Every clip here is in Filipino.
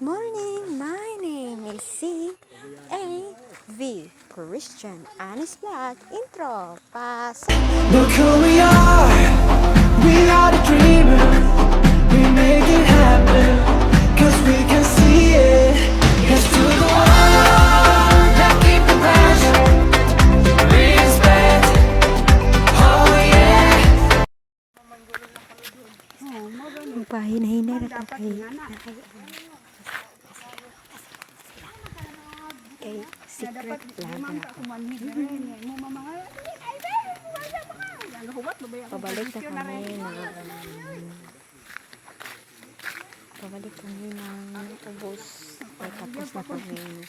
morning, my name is C.A.V. Christian Anis Black. Intro, pasok! Look who we are the dreamers. We make it happen, cause we can see it. Here's to the one that keep the passion. Respect, oh yeah. Magpahina-hina na ito kay secret lang ako. Pabalik kami ng ubos. Ay, tapos na kami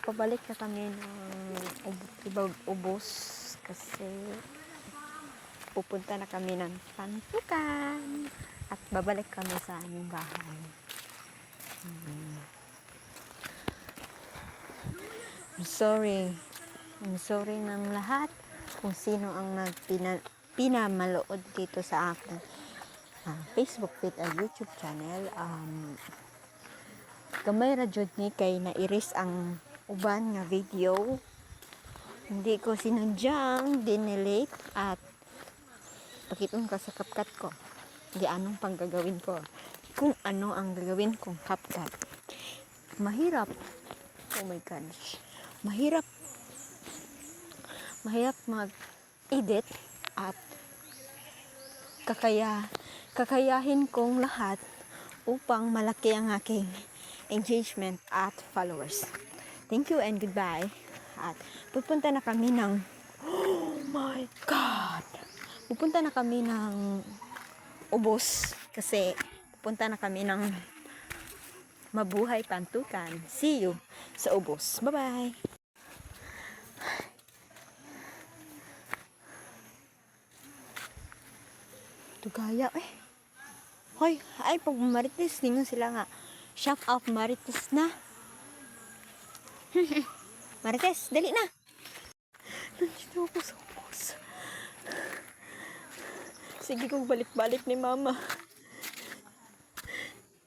pabalik na kami ng ubos kasi pupunta na kami ng Pantukan at babalik kami sa aming bahay. I'm sorry ng lahat kung sino ang pinamalood dito sa akin Facebook feed at YouTube channel. Gamay ra jud ni kay nairis ang uban nga video. Hindi ko sinadyang dinelete at pakitun ka sa CapCut ko. Di anong pang gagawin ko. Kung ano ang gagawin kong CapCut. Mahirap. Oh my gosh. Mahirap mag-edit at kakayahin kong lahat upang malaki ang aking engagement at followers. Thank you and goodbye. At pupunta na kami ng pupunta na kami ng ubos kasi pupunta na kami ng Mabuhay Pantukan. See you sa ubos. Bye-bye! Tugaya Hoy, ay pag marites ninyo sila nga. Shout out marites na. Marites, dali na. Nandito ako sa ubos. Sige kong balik-balik ni mama.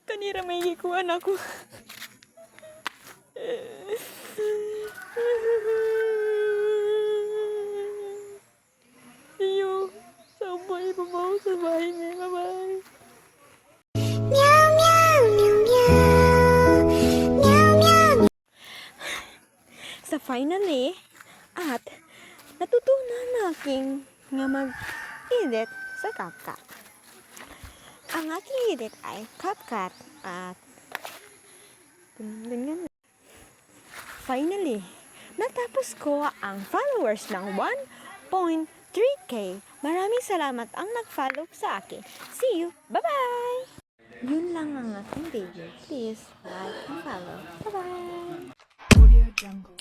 Kanira may hikuan ako. Iyo, sabay babaw sa bahay niya. Bye-bye. Sa finally, at natutunan naking nga mag-edit sa CapCut. Ang aking edit ay CapCut at finally, natapos ko ang followers ng 1.3k. Maraming salamat ang nag-follow sa akin. See you. Bye-bye! Yun lang ang aking video. Please like and follow. Bye-bye! Audio Jungle.